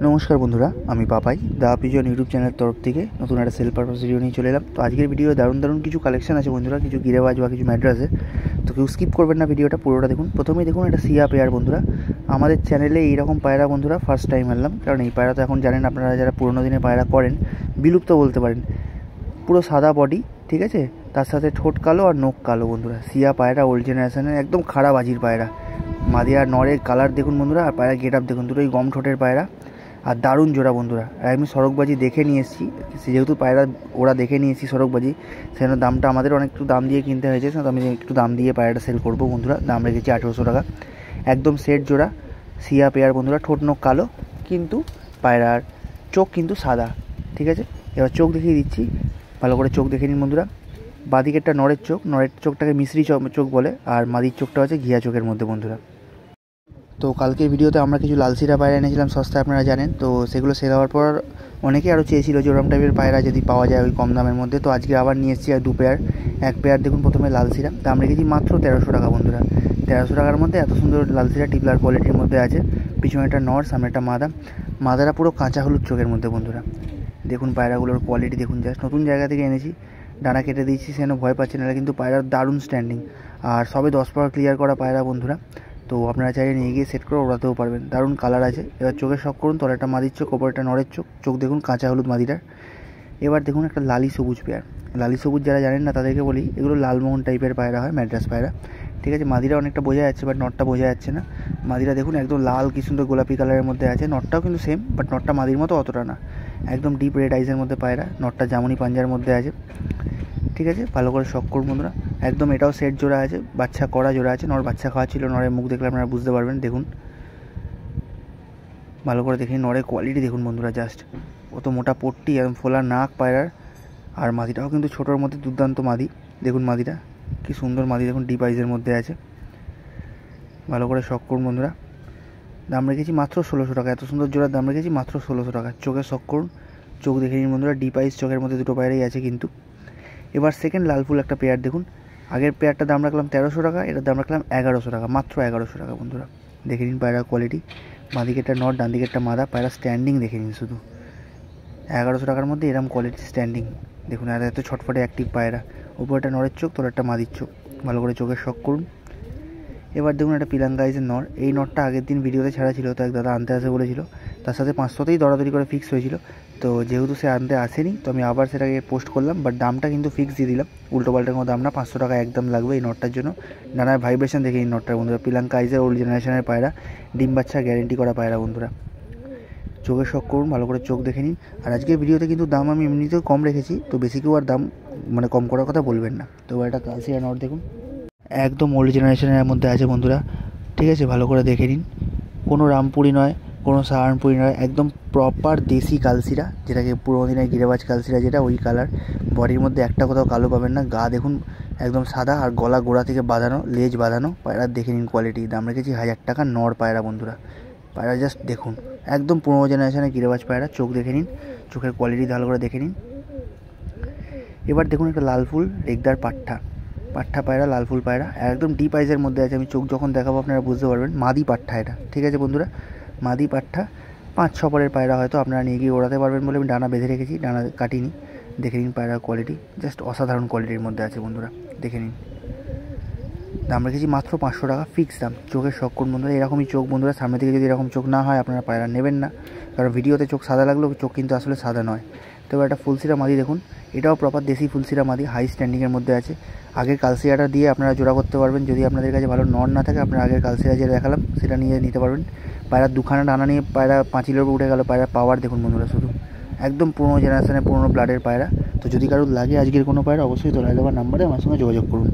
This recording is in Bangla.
নমস্কার বন্ধুরা, আমি পাপাই দা পিজন ইউটিউব চ্যানেলের তরফ থেকে নতুন একটা সেল পারপাস ভিডিও নিয়ে চলে এলাম। তো আজকের ভিডিও দারুণ কিছু কালেকশন আছে বন্ধুরা, কিছু গিরেবাজ বা কিছু ম্যাড্রাসে। তো কেউ স্কিপ করবেন না, ভিডিওটা পুরোটা দেখুন। প্রথমেই দেখুন একটা সিয়া পেয়ার বন্ধুরা, আমাদের চ্যানেলে এইরকম পায়রা বন্ধুরা ফার্স্ট টাইম আনলাম। কারণ এই পায়রা তো এখন জানেন আপনারা, যারা পুরোনো দিনে পায়রা করেন, বিলুপ্ত বলতে পারেন। পুরো সাদা বডি, ঠিক আছে, তার সাথে ঠোঁট কালো আর নখ কালো বন্ধুরা। সিয়া পায়রা ওল্ড জেনারেশনের একদম খারাপ বাজির পায়রা। মাদি আর নরের কালার দেখুন বন্ধুরা, আর পায়রা গেট আপ দেখুন, দুটোই গম ঠোঁটের পায়রা আর দারুণ জোড়া বন্ধুরা। আর আমি সড়কবাজি দেখে নিয়ে এসেছি, যেহেতু পায়রা ওরা দেখে নিয়েছি সড়কবাজি, সেজন্য দামটা আমাদের অনেক একটু দাম দিয়ে কিনতে হয়েছে। তো আমি একটু দাম দিয়ে পায়রাটা সেল করবো বন্ধুরা। দাম রেখেছি 1800 টাকা, একদম সেট জোড়া সিয়া পেয়ার বন্ধুরা। ঠোঁট নখ কালো, কিন্তু পায়রার চোখ কিন্তু সাদা, ঠিক আছে। এবার চোখ দেখিয়ে দিচ্ছি, ভালো করে চোখ দেখে নিন বন্ধুরা। বাদিকেরটা নরের চোখ, নরের চোখটাকে মিশ্রি চোখ বলে, আর মাদির চোখটা হচ্ছে ঘিয়া চোখের মধ্যে বন্ধুরা। তো কালকের ভিডিওতে আমরা কিছু লালসিরা পায়রা এনেছিলাম সস্তায়, আপনারা জানেন। তো সেগুলো সেল হওয়ার পর অনেকেই আরও চেয়েছিল যে ওরম টাইপের পায়রা যদি পাওয়া যায় ওই কম দামের মধ্যে। তো আজকে আবার নিয়ে এসেছি আর দু পেয়ার। এক পেয়ার দেখুন প্রথমে লালসিরা, দাম রেখেছি মাত্র 1300 টাকা বন্ধুরা। 1300 টাকার মধ্যে এত সুন্দর লালসিরা টিপলার কোয়ালিটির মধ্যে আছে। পিছনে একটা নর, সামনে একটা মাদারা পুরো কাঁচা হলুদ চোখের মধ্যে বন্ধুরা। দেখুন পায়রাগুলোর কোয়ালিটি দেখুন, জাস্ট নতুন জায়গা থেকে এনেছি, ডানা কেটে দিয়েছি, সেন ভয় পাচ্ছে না। কিন্তু পায়রার দারুণ স্ট্যান্ডিং, আর সবে 10 পাওয়ার ক্লিয়ার করা পায়রা বন্ধুরা। তো আপনারা চাইলে নিয়ে গিয়ে সেট করে ওড়াতেও পারবেন। দারুণ কালার আছে। এবার চোখের শখ করুন, তলে একটা মাদির চোখ, ওপরে একটা নরের চোখ, চোখ দেখুন কাঁচা হলুদ মাদিটার। এবার দেখুন একটা লালি সবুজ পেয়ার। লালি সবুজ যারা জানেন না তাদেরকে বলি, এগুলো লালমোহন টাইপের পায়রা হয়, ম্যাড্রাস পায়রা, ঠিক আছে। মাদিরা অনেকটা বোঝা যাচ্ছে, বাট নটটা বোঝা যাচ্ছে না। মাদিরা দেখুন একদম লাল কি সুন্দর গোলাপি কালারের মধ্যে আছে। নটটাও কিন্তু সেম, বাট নটটা মাদির মতো অতটা না, একদম ডিপ রেড আইসের মধ্যে পায়রা। নটটা জামুনি পাঞ্জার মধ্যে আছে, ঠিক আছে। ভালো করে শখ করুন বন্ধুরা, একদম এটাও সেট জোড়া আছে, বাচ্চা করা জোড়া আছে। নর বাচ্চা খাওয়া ছিল, নরের মুখ দেখলে আপনারা বুঝতে পারবেন। দেখুন ভালো করে দেখে নরের কোয়ালিটি দেখুন বন্ধুরা, জাস্ট কত মোটা পট্টি, একদম ফোলা নাক পায়রার। আর মাদিটাও কিন্তু ছোটোর মধ্যে দুর্দান্ত মাদি। দেখুন মাদিটা কি সুন্দর মাদি, দেখুন ডিপ আইসের মধ্যে আছে। ভালো করে শখ করুন বন্ধুরা, দাম রেখেছি মাত্র 1600 টাকা। এত সুন্দর জোড়ার দাম রেখেছি মাত্র 1600 টাকা। চোখে শখ করুন, চোখ দেখে নিন বন্ধুরা, ডিপ আইস চোখের মধ্যে দুটো পায়রাই আছে কিন্তু। এবার সেকেন্ড লালফুল একটা পেয়ার দেখুন। আগের পেয়ারটার দাম রাখলাম 1300 টাকা, এটার দাম রাখলাম 1100 টাকা, মাত্র 1100 টাকা বন্ধুরা। দেখে নিন পায়রার কোয়ালিটি, বাঁদিকেরটা নট, ডান দিকেরটা মাদা। পায়রা স্ট্যান্ডিং দেখে নিন শুধু, 1100 টাকার মধ্যে এরকম কোয়ালিটি স্ট্যান্ডিং দেখুন। আর এত ছটফটে অ্যাক্টিভ পায়রা, উপরটা নরের চোখ, তোলারটা মাদির চোখ। ভালো করে চোখের শখ করুন। এবার দেখুন একটা পিলাঙ্গা আইসের নর। এই নটটা আগের দিন ভিডিওতে ছাড়া ছিল, তো এক দাদা আনতে আসে বলেছিল, তার সাথে 500তেই দরাদরি করে ফিক্স হয়েছিল। তো যেহেতু সে আনতে আসেনি, তো আমি আবার সেটাকে পোস্ট করলাম, বাট দামটা কিন্তু ফিক্স দিয়ে দিলাম। উল্টো পাল্টা কোনো দাম না, 500 টাকা একদম লাগবে এই নটটার জন্য। ডানার ভাইব্রেশন দেখে এই নটটার বন্ধুরা, পিলাঙ্কা আইসের ওল্ড জেনারেশনের পায়রা, ডিম বাচ্চা গ্যারেন্টি করা পায়রা বন্ধুরা। চোখের শখ করুন, ভালো করে চোখ দেখে নিন। আর আজকের ভিডিওতে কিন্তু দাম আমি এমনিতেও কম রেখেছি, তো বেশি কেউ আর দাম কম করার কথা বলবেন না। তো একটা কালসিয়া নট দেখুন, একদম ওল্ড জেনারেশনের মধ্যে আছে বন্ধুরা, ঠিক আছে। ভালো করে দেখে নিন, কোনো রামপুরি নয়, কোনো সাহারানপুরি নয়, একদম প্রপার দেশি কালসিরা, যেটাকে পুরোনো দিনের গিরেবাজ কালসিরা যেটা, ওই কালার। বডির মধ্যে একটা কোথাও কালো পাবেন না। গা দেখুন একদম সাদা, আর গলা গোড়া থেকে বাঁধানো, লেজ বাঁধানো পায়রা। দেখে নিন কোয়ালিটি, দাম রেখেছি 1000 টাকা। নর পায়রা বন্ধুরা, পায়রা জাস্ট দেখুন, একদম পুরোনো জেনারেশনের গিরেবাজ পায়রা। চোখ দেখে নিন, চোখের কোয়ালিটি ভালো করে দেখে নিন। এবার দেখুন একটা লালফুল রেগদার পাঠা পায়রা, লালফুল পায়রা, একদম ডিপ আইসের মধ্যে আছে। আমি চোখ যখন দেখাবো আপনারা বুঝতে পারবেন। মাদি পাঠা এটা, ঠিক আছে বন্ধুরা, মাদি পাঠা। 5-6 পরের পায়রা হয়তো আপনারা নিয়ে গিয়ে ওড়াতে পারবেন বলে আমি ডানা বেঁধে রেখেছি, ডানা কাটিনি। দেখে নিন পায়রার কোয়ালিটি, জাস্ট অসাধারণ কোয়ালিটির মধ্যে আছে বন্ধুরা, দেখে নিন। দাম রেখেছি মাত্র 500 টাকা, ফিক্স দাম। চোখের শখ করুন বন্ধুরা, এরকমই চোখ বন্ধুরা। সামনে থেকে যদি এরকম চোখ না হয়, আপনারা পায়রা নেবেন না, কারণ ভিডিওতে চোখ সাদা লাগলেও চোখ কিন্তু আসলে সাদা নয়। তবে একটা ফুলসিরা মাদি দেখুন, এটাও প্রপার দেশি ফুলসিরা মাদি, হাই স্ট্যান্ডিংয়ের মধ্যে আছে। আগের কালসিরাটা দিয়ে আপনারা জোড়া করতে পারবেন। যদি আপনাদের কাছে ভালো নর না থাকে, আপনারা আগের কালসিরা যে দেখালাম সেটা নিয়ে নিতে পারবেন। পায়রা দুখানা ডানা নিয়ে পায়রা পাঁচিলের উপর উঠে গেল। পায়রা পাওয়ার দেখুন বন্ধুরা, শুধু একদম পুরোনো জেনারেশনের পুরোনো ব্লাডের পায়রা। তো যদি কারোর লাগে আজকের কোনো পায়রা, অবশ্যই তোলা দেওয়ার নাম্বারে আমার সঙ্গে যোগাযোগ করুন।